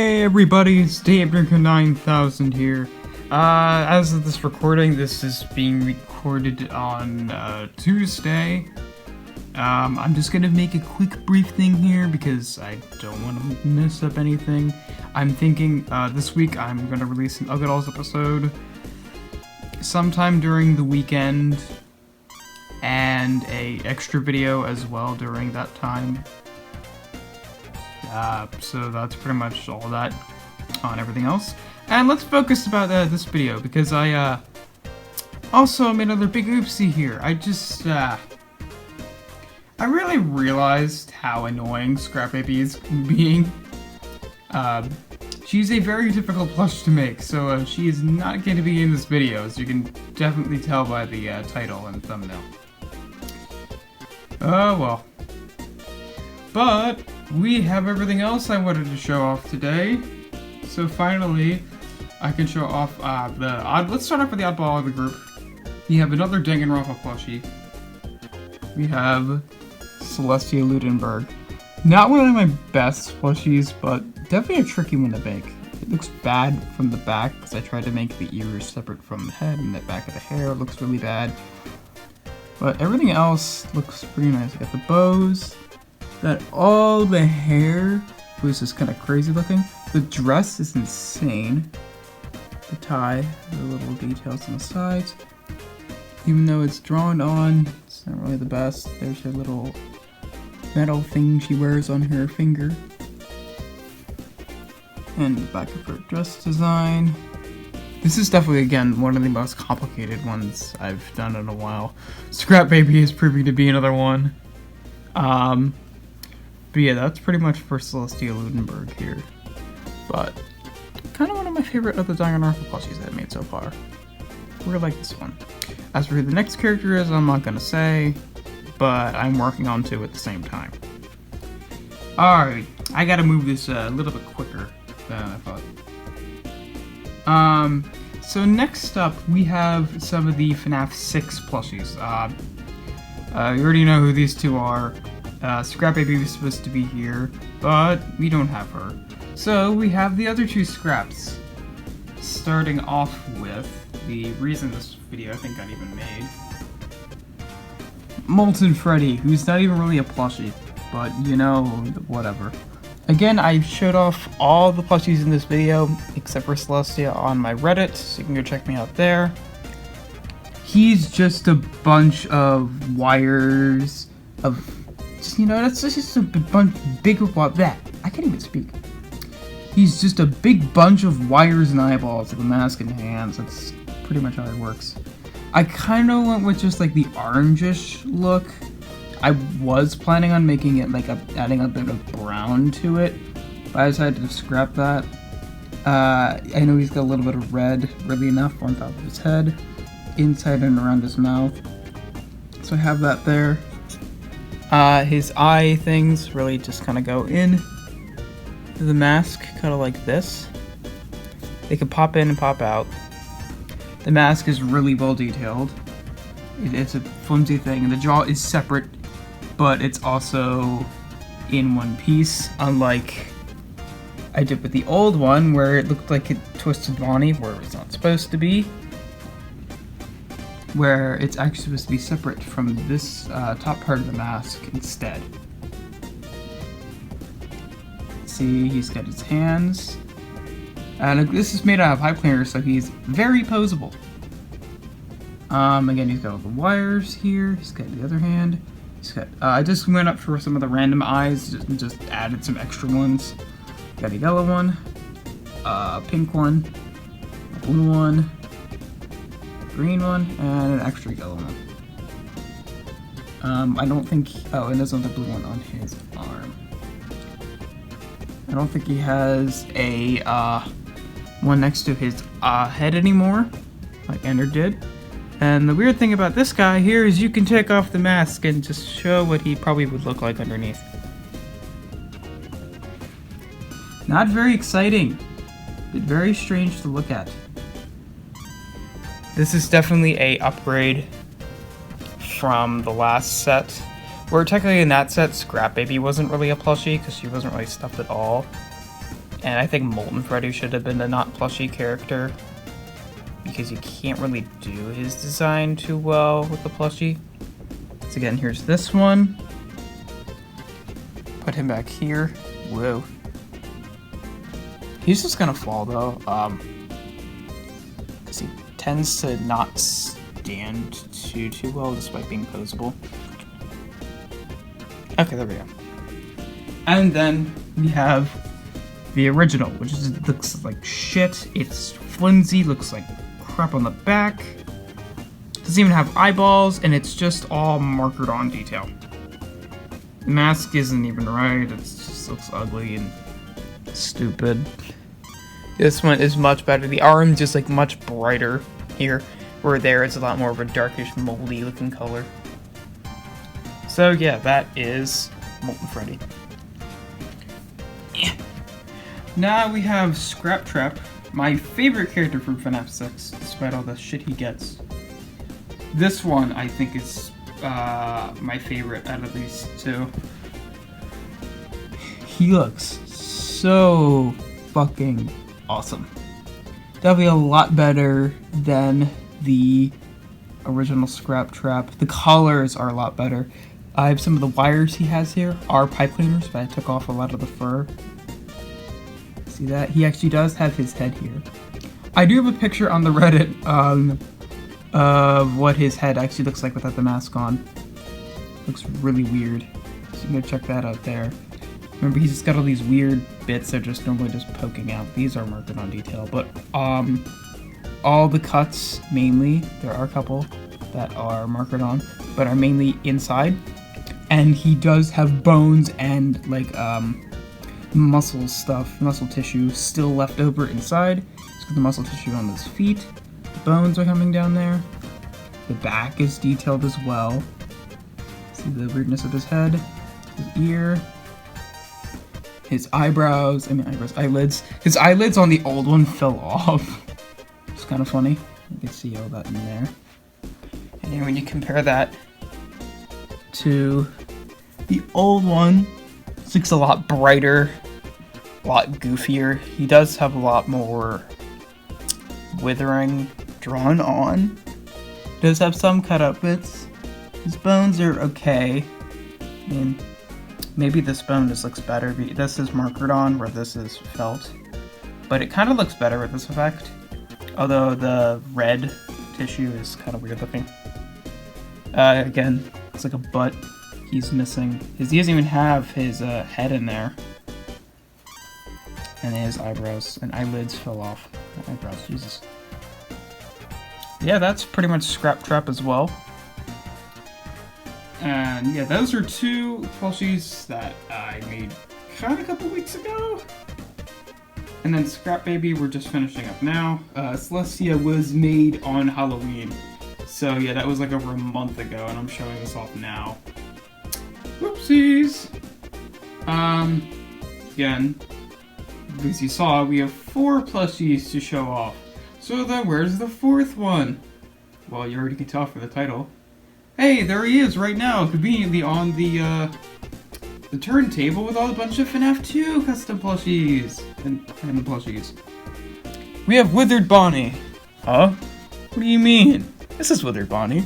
Hey everybody, it's DaveDrinker9000 here. As of this recording, this is being recorded on Tuesday. I'm just gonna make a quick brief thing here because I don't want to mess up anything. I'm thinking this week I'm gonna release an Ugly Dolls episode sometime during the weekend and a extra video as well during that time. So that's pretty much all that on everything else. And let's focus about this video because I also made another big oopsie here. I really realized how annoying Scrap Baby is being. She's a very difficult plush to make, so she is not going to be in this video, as you can definitely tell by the title and thumbnail. Oh well. But we have everything else I wanted to show off today. So finally, I can show off let's start off with the oddball of the group. We have another Danganronpa plushie. We have Celestia Ludenberg. Not one of my best plushies, but definitely a tricky one to make. It looks bad from the back because I tried to make the ears separate from the head, and the back of the hair looks really bad. But everything else looks pretty nice. I got the bows. Got all the hair, which is kind of crazy looking. The dress is insane. The tie, the little details on the sides. Even though it's drawn on, it's not really the best. There's her little metal thing she wears on her finger. And the back of her dress design. This is definitely, again, one of the most complicated ones I've done in a while. Scrap Baby is proving to be another one. But yeah, that's pretty much for Celestia Ludenberg here. But kind of one of my favorite of the Danganronpa plushies I've made so far. I really like this one. As for who the next character is, I'm not gonna say, but I'm working on two at the same time. Alright, I gotta move this a little bit quicker than I thought. So next up, we have some of the FNAF 6 plushies. You already know who these two are. Scrap Baby was supposed to be here, but we don't have her. So we have the other two Scraps. Starting off with the reason this video I think got even made. Molten Freddy, who's not even really a plushie, but you know, whatever. Again, I showed off all the plushies in this video, except for Celestia on my Reddit, so you can go check me out there. He's just a bunch of wires of... You know, that's just a bunch big of that. I can't even speak. He's just a big bunch of wires and eyeballs with a mask and hands. That's pretty much how it works. I kind of went with just like the orangish look. I was planning on making it like adding a bit of brown to it, but I decided to scrap that. I know he's got a little bit of red, really enough, on top of his head, inside and around his mouth. So I have that there. His eye things really just kind of go in the mask, kind of like this. They can pop in and pop out. The mask is really well detailed. It's a flimsy thing, and the jaw is separate, but it's also in one piece, unlike I did with the old one, where it looked like it twisted Bonnie where it's not supposed to be. Where it's actually supposed to be separate from this top part of the mask instead. See, he's got his hands. And this is made out of pipe cleaner, so he's very posable. Again, he's got all the wires here. He's got the other hand. He's got. I just went up for some of the random eyes, just added some extra ones. Got a yellow one, a pink one, a blue one, green one, and an extra yellow one. I don't think... Oh, and there's another blue one on his arm. I don't think he has a one next to his head anymore, like Ender did. And the weird thing about this guy here is you can take off the mask and just show what he probably would look like underneath. Not very exciting, but very strange to look at. This is definitely a upgrade from the last set, where technically in that set, Scrap Baby wasn't really a plushie because she wasn't really stuffed at all. And I think Molten Freddy should have been the not plushie character, because you can't really do his design too well with the plushie. So again, here's this one. Put him back here. Whoa. He's just gonna fall though, because he tends to not stand too well despite being posable. Okay, there we go. And then we have the original, which looks like shit. It's flimsy, looks like crap on the back. Doesn't even have eyeballs, and it's just all markered on detail. The mask isn't even right. It just looks ugly and stupid. This one is much better. The arm's just like much brighter here, where there it's a lot more of a darkish, moldy looking color. So yeah, that is Molten Freddy. Yeah. Now we have Scrap Trap, my favorite character from FNAF 6, despite all the shit he gets. This one I think is my favorite out of these two. He looks so fucking awesome. Definitely a lot better than the original Scrap Trap. The colors are a lot better. I have some of the wires he has here are pipe cleaners, but I took off a lot of the fur. See that? He actually does have his head here. I do have a picture on the Reddit of what his head actually looks like without the mask on. Looks really weird. So you can go check that out there. Remember, he's just got all these weird bits that are just normally just poking out. These are marked on detail, but all the cuts, mainly, there are a couple that are marked on, but are mainly inside. And he does have bones and like muscle stuff, muscle tissue still left over inside. He's got the muscle tissue on his feet. The bones are coming down there. The back is detailed as well. See the weirdness of his head, his ear, his eyebrows. Eyelids. His eyelids on the old one fell off. It's kind of funny. You can see all that in there. And then when you compare that to the old one, it looks a lot brighter, a lot goofier. He does have a lot more withering drawn on. Does have some cut up bits. His bones are okay. I mean, maybe this bone just looks better. This is markered on where this is felt. But it kind of looks better with this effect. Although the red tissue is kind of weird looking. Again, it's like a butt. He's missing. He doesn't even have his head in there. And his eyebrows and eyelids fell off. Eyebrows, Jesus. Yeah, that's pretty much Scrap Trap as well. And yeah, those are two plushies that I made kind of a couple weeks ago. And then Scrap Baby we're just finishing up now. Celestia was made on Halloween. So yeah, that was like over a month ago, and I'm showing this off now. Whoopsies! Again, as you saw, we have 4 plushies to show off. So then where's the 4th one? Well, you already can tell from the title. Hey, there he is right now, conveniently on the turntable with a bunch of FNAF 2 custom plushies and random plushies. We have Withered Bonnie. Huh? What do you mean? This is Withered Bonnie.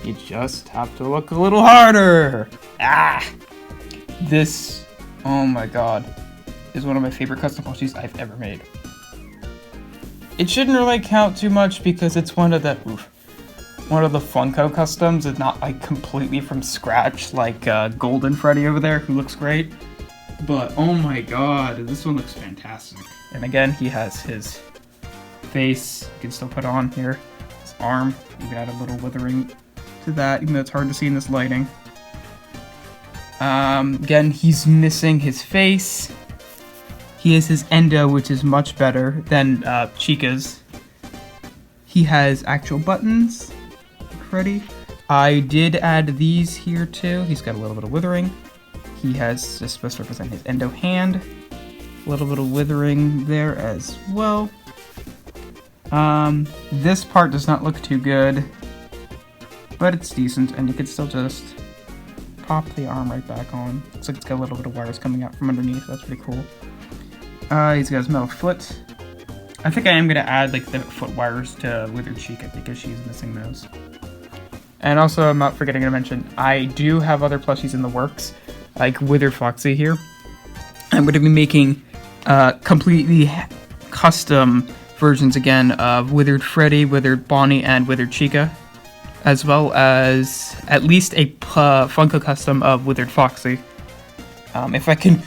You just have to look a little harder. Ah! This, oh my god, is one of my favorite custom plushies I've ever made. It shouldn't really count too much because it's one of the Funko customs. It's not like completely from scratch like Golden Freddy over there, who looks great. But oh my god, this one looks fantastic. And again, he has his face. You can still put on here. His arm. You can add a little withering to that, even though it's hard to see in this lighting. Again, he's missing his face. He has his endo, which is much better than Chica's. He has actual buttons, like Freddy. I did add these here too. He's got a little bit of withering. He has just supposed to represent his endo hand. A little bit of withering there as well. This part does not look too good, but it's decent, and you can still just pop the arm right back on. Looks like it's got a little bit of wires coming out from underneath. That's pretty cool. He's got his metal foot. I think I am going to add like the foot wires to Withered Chica because she's missing those. And also, I'm not forgetting to mention, I do have other plushies in the works, like Withered Foxy here. I'm going to be making completely custom versions again of Withered Freddy, Withered Bonnie, and Withered Chica, as well as at least a Funko custom of Withered Foxy. If I can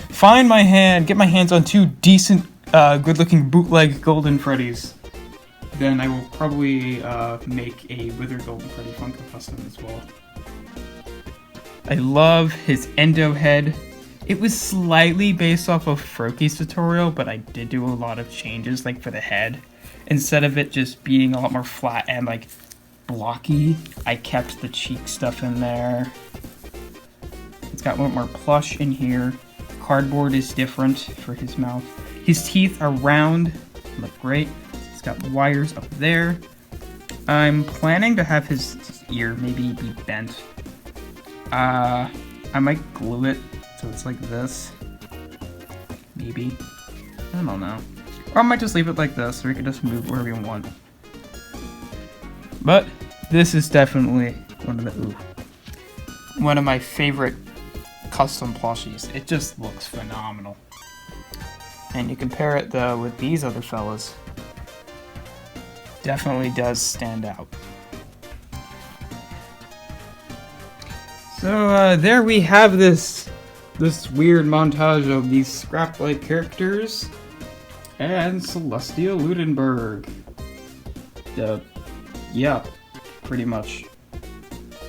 get my hands on 2 decent, good-looking bootleg Golden Freddys, then I will probably make a Withered Golden Freddy Funko custom as well. I love his endo head. It was slightly based off of Froaky's tutorial, but I did do a lot of changes, like for the head. Instead of it just being a lot more flat and like blocky, I kept the cheek stuff in there. It's got a little more plush in here. Cardboard is different for his mouth. His teeth are round, look great. He's got wires up there. I'm planning to have his ear maybe be bent. I might glue it so it's like this. Maybe. I don't know. Or I might just leave it like this, or we can just move wherever we want. But this is definitely one of my favorite custom plushies. It just looks phenomenal. And you compare it though with these other fellas, definitely does stand out. So there we have this weird montage of these scrap-like characters and Celestia Ludenberg. Yeah, pretty much.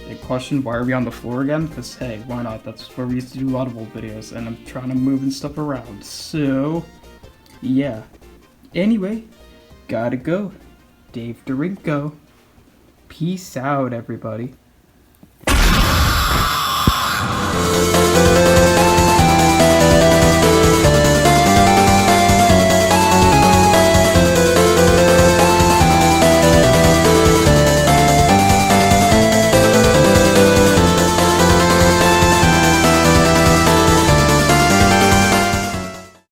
Big question, why are we on the floor again? Because hey, why not? That's where we used to do Audible videos, and I'm trying to move and stuff around. So, yeah. Anyway, gotta go. Dave Dorinko. Peace out, everybody.